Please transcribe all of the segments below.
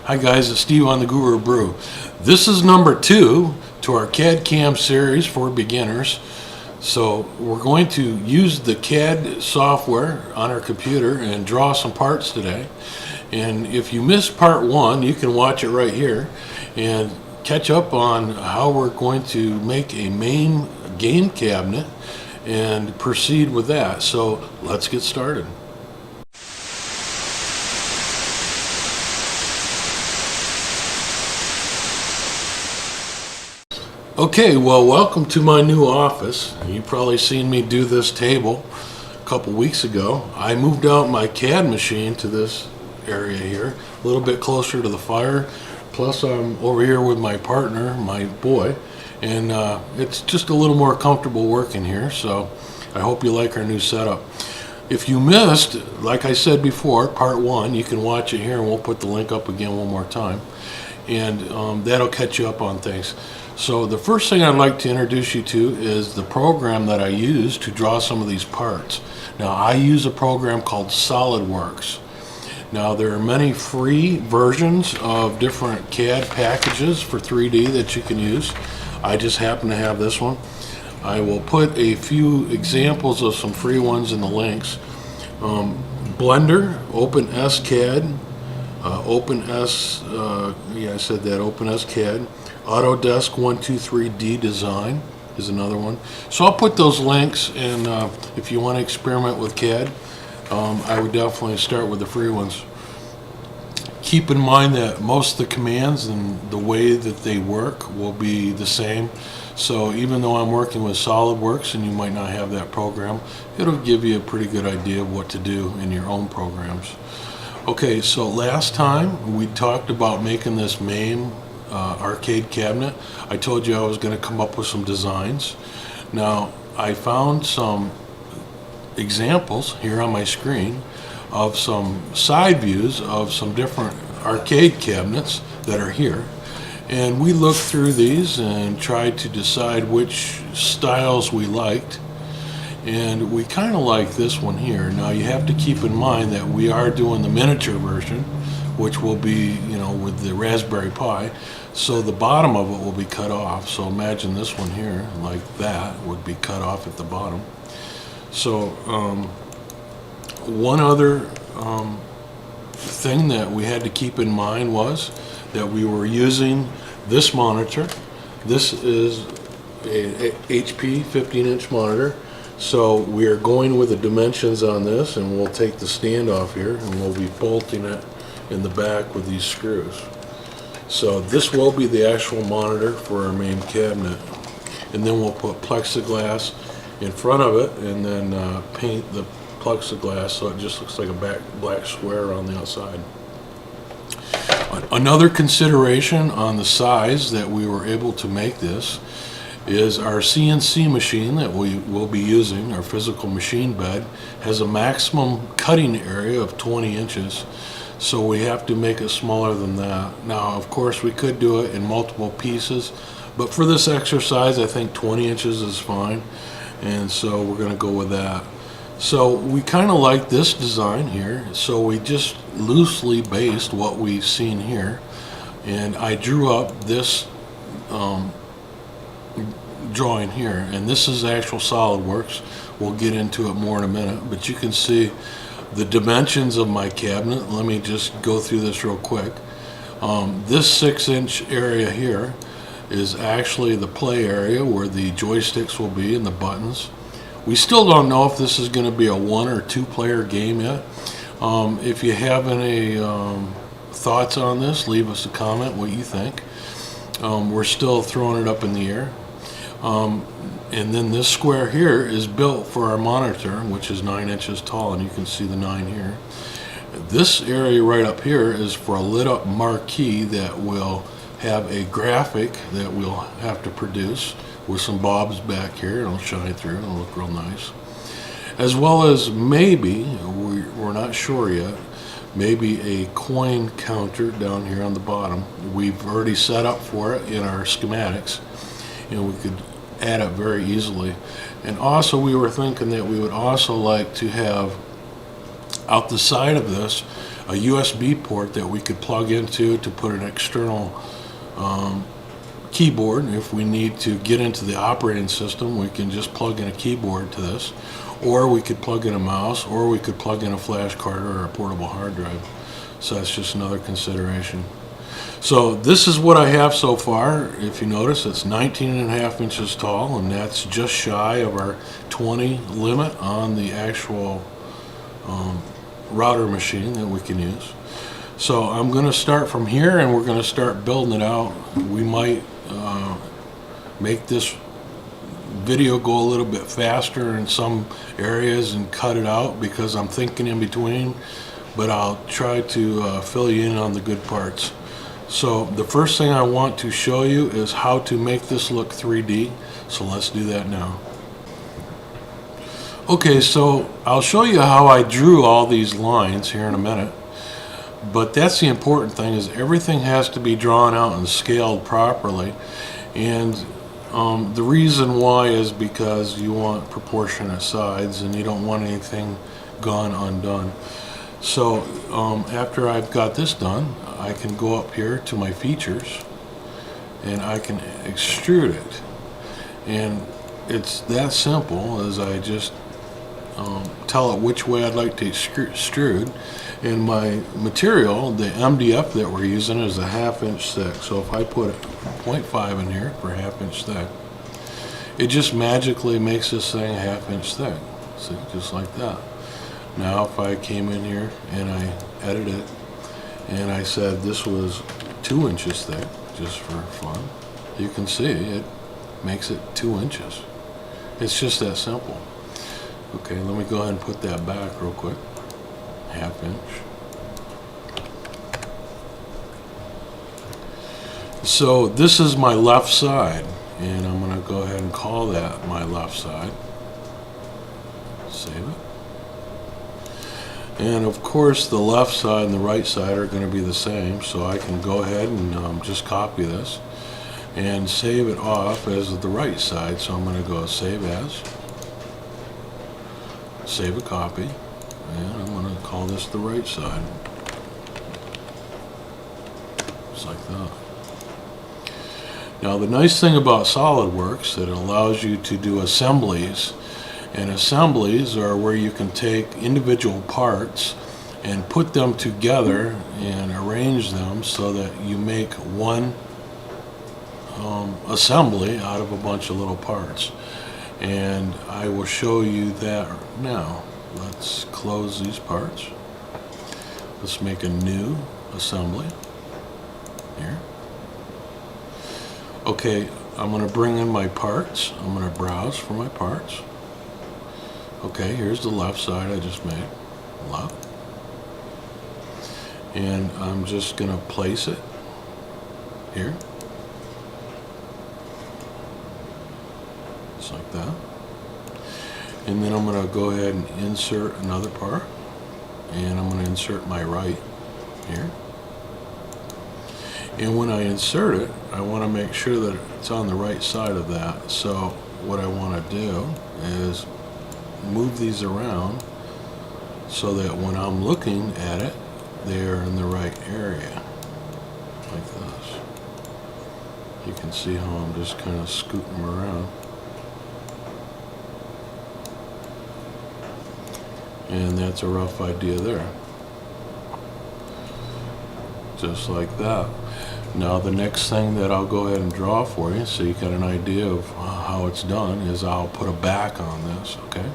Hi guys, it's Steve on the Guru Brew. This is number 2 to our CAD CAM series for beginners. So we're going to use the CAD software on our computer and draw some parts today. And if you missed part 1, you can watch it right here and catch up on how we're going to make a Mame game cabinet and proceed with that. So let's get started. Okay, well, welcome to my new office. You've probably seen me do this table a couple weeks ago. I moved out my CAD machine to this area here, a little bit closer to the fire. Plus, I'm over here with my partner, my boy, and it's just a little more comfortable working here, so I hope you like our new setup. If you missed, like I said before, part 1, you can watch it here, and we'll put the link up again one more time, and that'll catch you up on things. So the first thing I'd like to introduce you to is the program that I use to draw some of these parts. Now, I use a program called Solidworks. Now, there are many free versions of different CAD packages for 3D that you can use. I just happen to have this one. I will put a few examples of some free ones in the links. Blender, OpenSCAD, OpenSCAD. Autodesk 123D Design is another one. So I'll put those links, and if you want to experiment with CAD, I would definitely start with the free ones. Keep in mind that most of the commands and the way that they work will be the same. So even though I'm working with SolidWorks and you might not have that program, it'll give you a pretty good idea of what to do in your own programs. Okay, so last time we talked about making this Mame arcade cabinet. I told you I was going to come up with some designs. Now, I found some examples here on my screen of some side views of some different arcade cabinets that are here, and we looked through these and tried to decide which styles we liked, and we kind of like this one here. Now, you have to keep in mind that we are doing the miniature version, which will be, with the Raspberry Pi, so the bottom of it will be cut off. So imagine this one here, like that, would be cut off at the bottom. So one other thing that we had to keep in mind was that we were using this monitor. This is a HP 15-inch monitor. So we are going with the dimensions on this, and we'll take the stand off here, and we'll be bolting it in the back with these screws. So this will be the actual monitor for our main cabinet, and then we'll put plexiglass in front of it, and then paint the plexiglass so it just looks like a black square on the outside. Another consideration on the size that we were able to make this is our CNC machine that we will be using, our physical machine bed, has a maximum cutting area of 20 inches. So we have to make it smaller than that. Now, of course, we could do it in multiple pieces, but for this exercise, I think 20 inches is fine, and so we're going to go with that. So we kind of like this design here, so we just loosely based what we've seen here, and I drew up this drawing here, and this is actual SolidWorks. We'll get into it more in a minute, but you can see the dimensions of my cabinet. Let me just go through this real quick. This 6-inch area here is actually the play area where the joysticks will be and the buttons. We still don't know if this is going to be a 1 or 2 player game yet. If you have any thoughts on this, leave us a comment what you think. We're still throwing it up in the air. And then this square here is built for our monitor, which is 9 inches tall, and you can see the 9 here. This area right up here is for a lit up marquee that will have a graphic that we'll have to produce with some bobs back here. It'll shine through, it'll look real nice. As well as maybe, we're not sure yet, maybe a coin counter down here on the bottom. We've already set up for it in our schematics, and we could add it very easily. And also, we were thinking that we would also like to have out the side of this a USB port that we could plug into to put an external keyboard. If we need to get into the operating system, we can just plug in a keyboard to this, or we could plug in a mouse, or we could plug in a flash card or a portable hard drive. So that's just another consideration. So this is what I have so far. If you notice, it's 19.5 inches tall, and that's just shy of our 20 limit on the actual router machine that we can use. So I'm going to start from here, and we're going to start building it out. We might make this video go a little bit faster in some areas and cut it out because I'm thinking in between, but I'll try to fill you in on the good parts. So the first thing I want to show you is how to make this look 3D. So let's do that now. Okay, so I'll show you how I drew all these lines here in a minute. But that's the important thing, is everything has to be drawn out and scaled properly. And the reason why is because you want proportionate sides and you don't want anything gone undone. So after I've got this done, I can go up here to my features and I can extrude it. And it's that simple, as I just tell it which way I'd like to extrude. And my material, the MDF that we're using, is a 1/2 inch thick. So if I put 0.5 in here for 1/2 inch thick, it just magically makes this thing 1/2 inch thick. See, just like that. Now if I came in here and I edited it and I said this was 2 inches thick, just for fun, you can see it makes it 2 inches. It's just that simple. Okay, let me go ahead and put that back real quick. 1/2 inch. So this is my left side, and I'm going to go ahead and call that my left side. Save it. And of course the left side and the right side are going to be the same, so I can go ahead and just copy this and save it off as the right side. So I'm going to go save as, save a copy, and I'm going to call this the right side. Just like that. Now the nice thing about Solidworks, that it allows you to do assemblies, and assemblies are where you can take individual parts and put them together and arrange them so that you make one assembly out of a bunch of little parts. And I will show you that now. Let's close these parts. Let's make a new assembly here. Okay, I'm going to bring in my parts. I'm going to browse for my parts. Okay, here's the left side I just made. Left. And I'm just going to place it here. Just like that. And then I'm going to go ahead and insert another part. And I'm going to insert my right here. And when I insert it, I want to make sure that it's on the right side of that. So what I want to do is move these around so that when I'm looking at it, they're in the right area, like this. You can see how I'm just kind of scooting them around. And that's a rough idea there. Just like that. Now the next thing that I'll go ahead and draw for you, so you got an idea of how it's done, is I'll put a back on this, okay?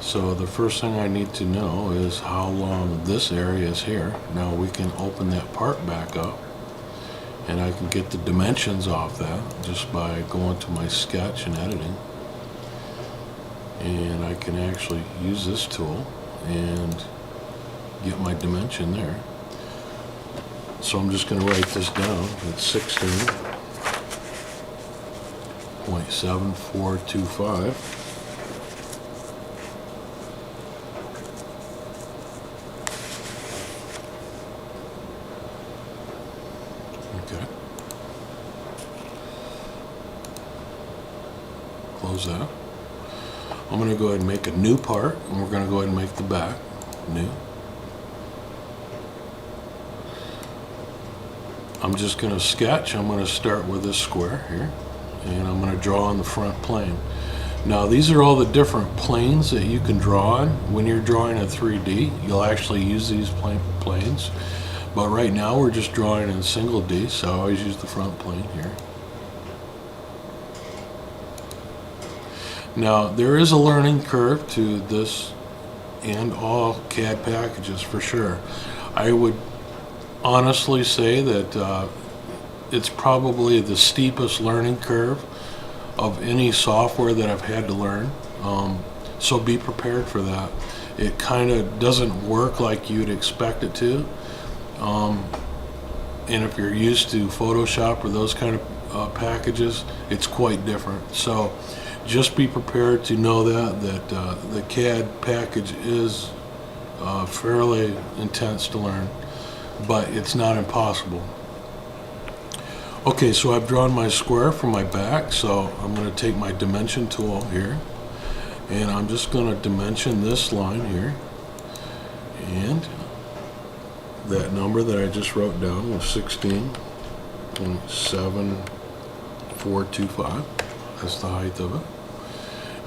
So the first thing I need to know is how long this area is here. Now we can open that part back up, and I can get the dimensions off that just by going to my sketch and editing. And I can actually use this tool and get my dimension there. So I'm just going to write this down. It's 16.7425. Okay. Close that. I'm going to go ahead and make a new part, and we're going to go ahead and make the back new. I'm just going to sketch. I'm going to start with this square here, and I'm going to draw on the front plane. Now these are all the different planes that you can draw on. When you're drawing a 3D, you'll actually use these planes. But right now we're just drawing in single D, so I always use the front plane here. Now there is a learning curve to this and all CAD packages for sure. I would honestly say that it's probably the steepest learning curve of any software that I've had to learn. So be prepared for that. It kind of doesn't work like you'd expect it to. And if you're used to Photoshop or those kind of packages, it's quite different. So just be prepared to know that the CAD package is fairly intense to learn, but it's not impossible. Okay, so I've drawn my square for my back, so I'm going to take my dimension tool here, and I'm just going to dimension this line here, and that number that I just wrote down was 16.7425. That's the height of it.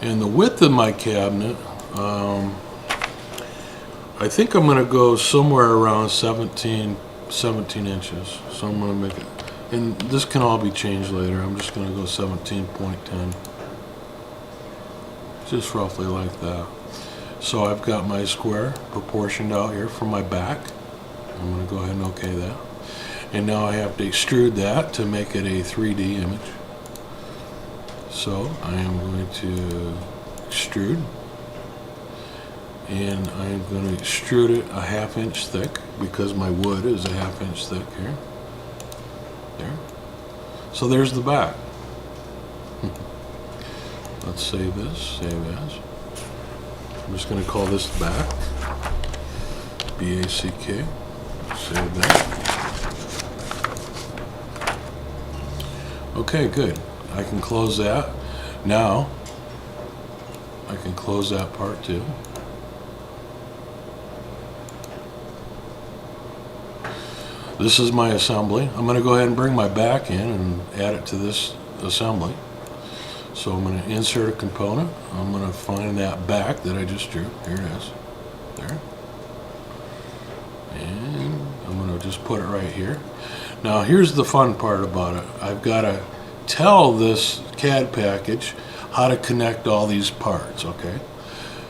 And the width of my cabinet, I think I'm going to go somewhere around 17 inches. So I'm going to make it, and this can all be changed later. I'm just going to go 17.10. Just roughly like that. So I've got my square proportioned out here for my back. I'm going to go ahead and OK that. And now I have to extrude that to make it a 3D image. So I am going to extrude, and I am going to extrude it a 1/2 inch thick because my wood is a 1/2 inch thick here. There. So there's the back. Let's save this, save as. I'm just going to call this back. B-A-C-K. Save that. Okay, good. I can close that. Now, I can close that part too. This is my assembly. I'm going to go ahead and bring my back in and add it to this assembly. So I'm going to insert a component. I'm going to find that back that I just drew. Here it is. There. And I'm going to just put it right here. Now here's the fun part about it. I've got to tell this CAD package how to connect all these parts, okay?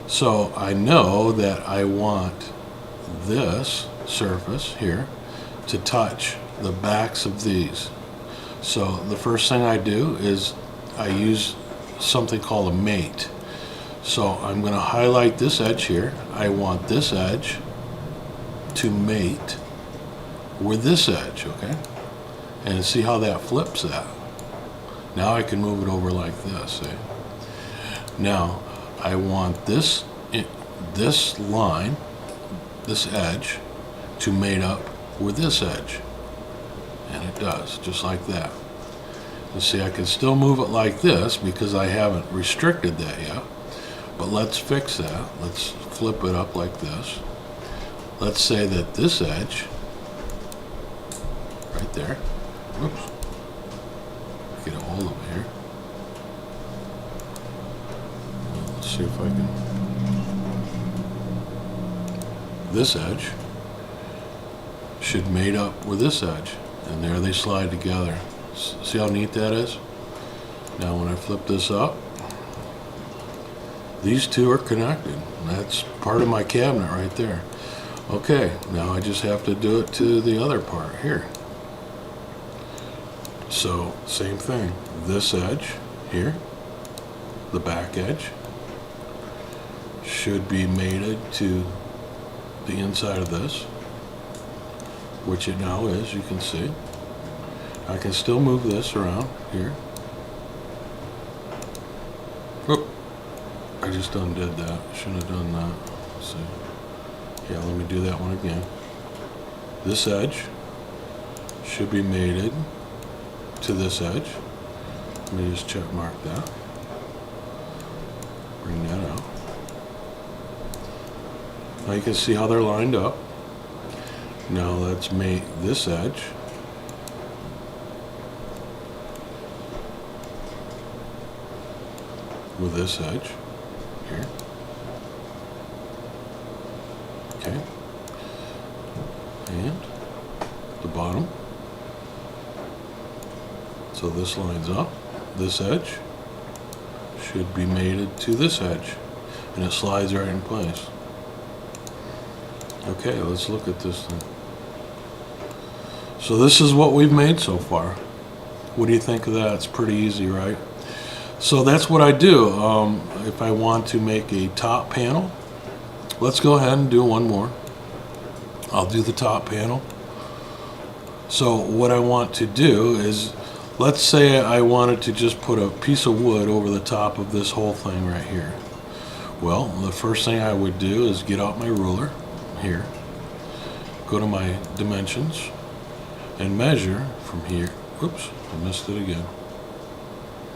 So I know that I want this surface here to touch the backs of these. So the first thing I do is I use something called a mate. So I'm going to highlight this edge here. I want this edge to mate with this edge, okay? And see how that flips that. Now I can move it over like this, see? Now I want this line, this edge, to mate up with this edge. And it does, just like that. You see, I can still move it like this because I haven't restricted that yet. But let's fix that. Let's flip it up like this. Let's say that this edge, right there, whoops, get a hold of it here. Let's see if I can. This edge should mate up with this edge, and there they slide together. See how neat that is? Now when I flip this up, these two are connected. That's part of my cabinet right there. Okay, now I just have to do it to the other part here. So same thing, this edge here, the back edge, should be mated to the inside of this, which it now is, you can see. I can still move this around here. Oop, I just undid that. Shouldn't have done that. Let's see. Yeah, let me do that one again. This edge should be mated to this edge. Let me just check mark that. Bring that out. Now you can see how they're lined up. Now let's mate this edge with this edge here. Okay. And the bottom. So this lines up. This edge should be mated to this edge, and it slides right in place. Okay, let's look at this thing. So this is what we've made so far. What do you think of that? It's pretty easy, right? So that's what I do. If I want to make a top panel, let's go ahead and do one more. I'll do the top panel. So what I want to do is, let's say I wanted to just put a piece of wood over the top of this whole thing right here. Well, the first thing I would do is get out my ruler here, go to my dimensions, and measure from here. Whoops, I missed it again.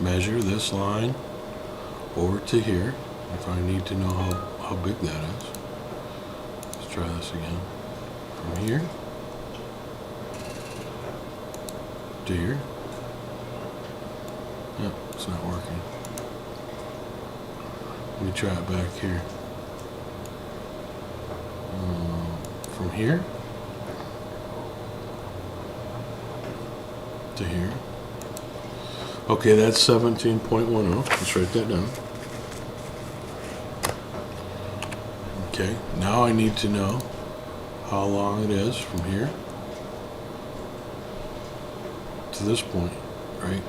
Measure this line over to here if I need to know how big that is. Let's try this again. From here to here. Yep, it's not working. Let me try it back here. From here to here. Okay, that's 17.10. Let's write that down. Okay, now I need to know how long it is from here to this point, right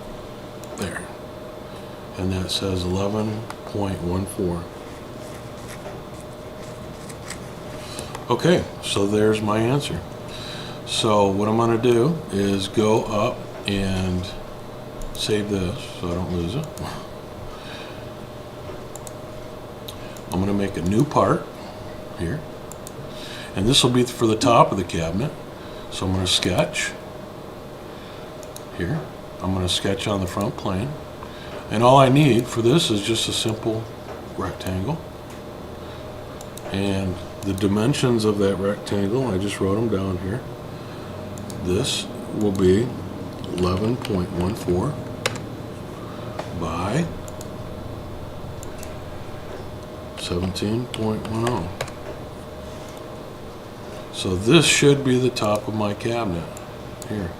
there. And that says 11.14. Okay, so there's my answer. So what I'm going to do is go up and save this so I don't lose it. I'm going to make a new part here, and this will be for the top of the cabinet. So I'm going to sketch here. I'm going to sketch on the front plane, and all I need for this is just a simple rectangle, and the dimensions of that rectangle, I just wrote them down here. This will be 11.14 by 17.10. So this should be the top of my cabinet here.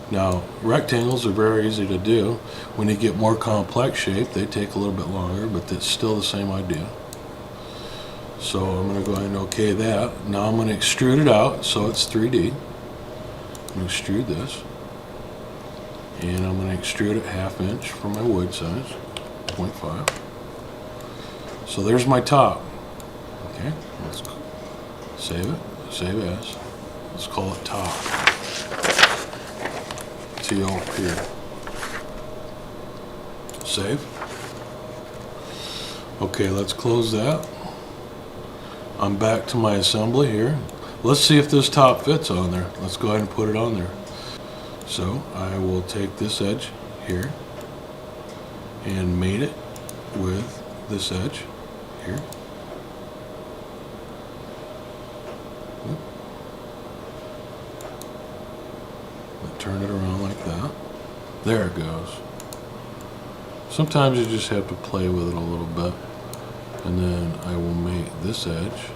Now, rectangles are very easy to do. When you get more complex shape, they take a little bit longer, but it's still the same idea. So I'm going to go ahead and OK that. Now I'm going to extrude it out so it's 3D. I'm going to extrude this. And I'm going to extrude it 1/2 inch for my wood size, 0.5. So there's my top. Okay, let's save it, save as. Let's call it top. TL here. Save. Okay, let's close that. I'm back to my assembly here. Let's see if this top fits on there. Let's go ahead and put it on there. So I will take this edge here and mate it with this edge here. Turn it around like that. There it goes. Sometimes you just have to play with it a little bit. And then I will mate this edge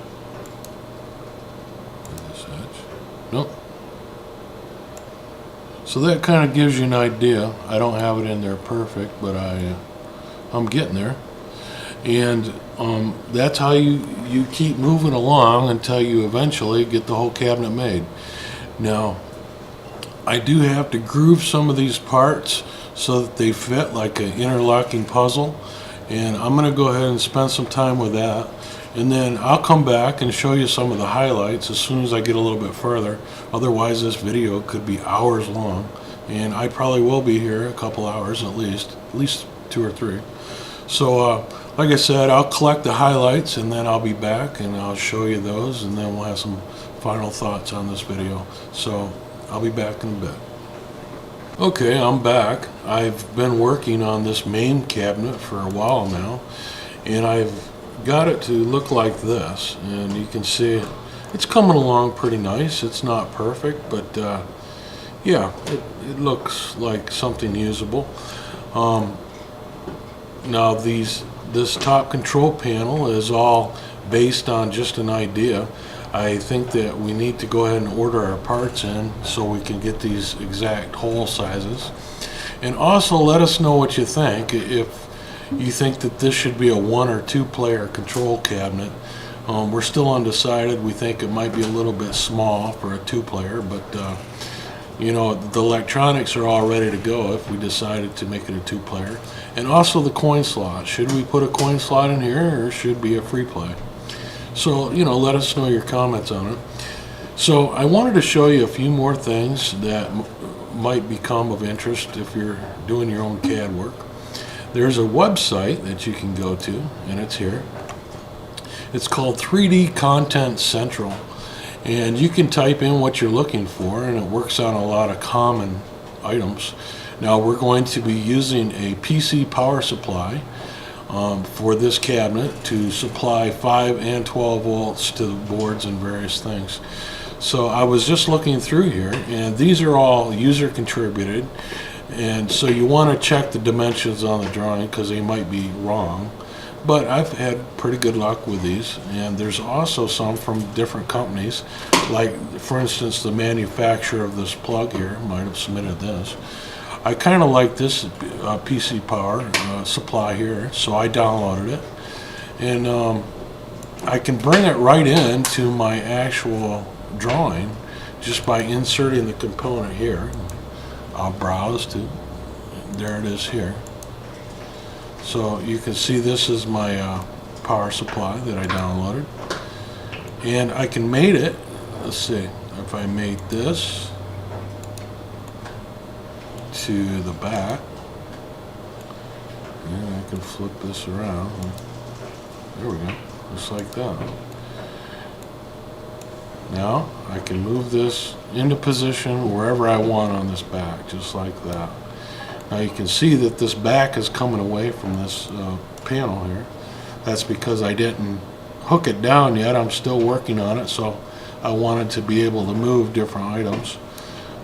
with this edge. Nope. So that kind of gives you an idea. I don't have it in there perfect, but I'm getting there. And that's how you keep moving along until you eventually get the whole cabinet made. Now, I do have to groove some of these parts so that they fit like an interlocking puzzle, and I'm going to go ahead and spend some time with that, and then I'll come back and show you some of the highlights as soon as I get a little bit further. Otherwise this video could be hours long, and I probably will be here a couple hours at least 2 or 3. So like I said, I'll collect the highlights and then I'll be back and I'll show you those, and then we'll have some final thoughts on this video. So I'll be back in a bit. Okay, I'm back. I've been working on this Mame cabinet for a while now, and I've got it to look like this, and you can see it's coming along pretty nice. It's not perfect, but yeah, it looks like something usable. Now this top control panel is all based on just an idea. I think that we need to go ahead and order our parts in so we can get these exact hole sizes. And also let us know what you think. If you think that this should be a 1 or 2 player control cabinet. We're still undecided. We think it might be a little bit small for a 2 player, but you know, the electronics are all ready to go if we decided to make it a 2 player. And also the coin slot. Should we put a coin slot in here, or should it be a free play? So, you know, let us know your comments on it. So I wanted to show you a few more things that might become of interest if you're doing your own CAD work. There's a website that you can go to, and it's here. It's called 3D Content Central, and you can type in what you're looking for, and it works on a lot of common items. Now we're going to be using a PC power supply for this cabinet to supply 5 and 12 volts to the boards and various things. So I was just looking through here, and these are all user contributed, and so you want to check the dimensions on the drawing because they might be wrong. But I've had pretty good luck with these, and there's also some from different companies, like for instance the manufacturer of this plug here might have submitted this. I kind of like this PC power supply here, so I downloaded it, and I can bring it right into my actual drawing just by inserting the component here. I'll browse to, there it is here. So you can see this is my power supply that I downloaded, and I can mate it. Let's see if I mate this to the back, and I can flip this around. There we go, just like that. Now I can move this into position wherever I want on this back, just like that. Now you can see that this back is coming away from this panel here. That's because I didn't hook it down yet. I'm still working on it, so I wanted to be able to move different items.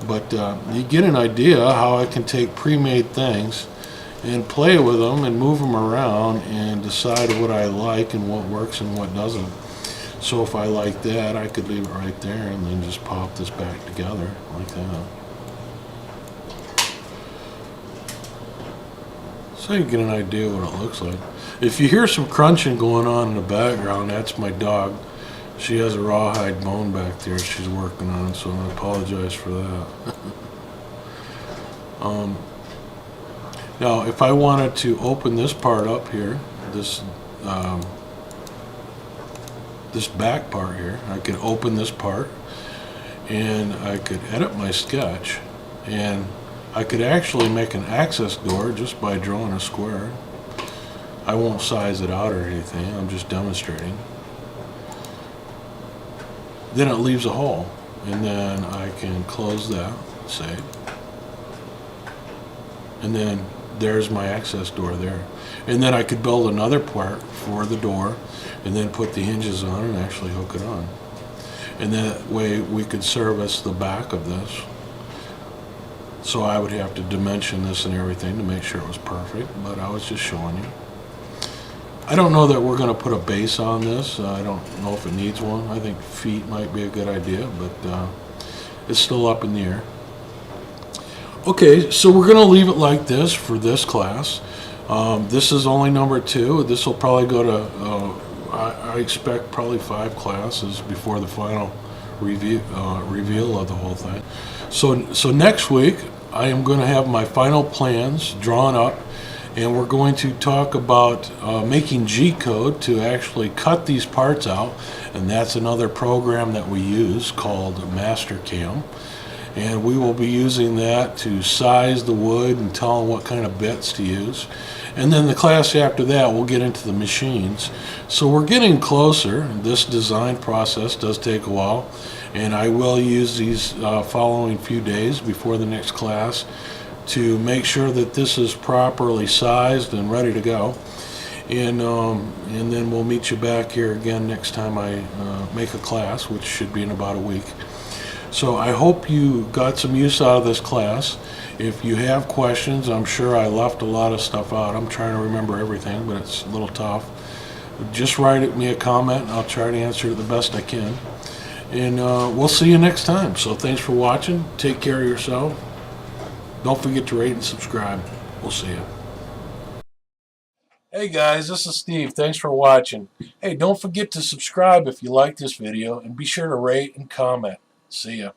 But you get an idea how I can take pre-made things and play with them and move them around and decide what I like and what works and what doesn't. So if I like that, I could leave it right there and then just pop this back together like that. So you get an idea what it looks like. If you hear some crunching going on in the background, that's my dog. She has a rawhide bone back there she's working on, so I apologize for that. Now, if I wanted to open this part up here, this back part here, I could open this part, and I could edit my sketch, and I could actually make an access door just by drawing a square. I won't size it out or anything, I'm just demonstrating. Then it leaves a hole, and then I can close that, save. And then there's my access door there. And then I could build another part for the door and then put the hinges on and actually hook it on. And that way we could service the back of this. So I would have to dimension this and everything to make sure it was perfect, but I was just showing you. I don't know that we're going to put a base on this. I don't know if it needs one. I think feet might be a good idea, but it's still up in the air. Okay, so we're going to leave it like this for this class. This is only number 2. This will probably go to, I expect, probably 5 classes before the final reveal of the whole thing. So next week, I am going to have my final plans drawn up, and we're going to talk about making G-code to actually cut these parts out, and that's another program that we use called Mastercam, and we will be using that to size the wood and tell them what kind of bits to use. And then the class after that, we'll get into the machines. So we're getting closer. This design process does take a while, and I will use these following few days before the next class to make sure that this is properly sized and ready to go. And then we'll meet you back here again next time I make a class, which should be in about a week. So I hope you got some use out of this class. If you have questions, I'm sure I left a lot of stuff out. I'm trying to remember everything, but it's a little tough. Just write me a comment and I'll try to answer it the best I can. And we'll see you next time. So thanks for watching. Take care of yourself. Don't forget to rate and subscribe. We'll see you. Hey guys, this is Steve. Thanks for watching. Hey, don't forget to subscribe if you like this video, and be sure to rate and comment. See ya.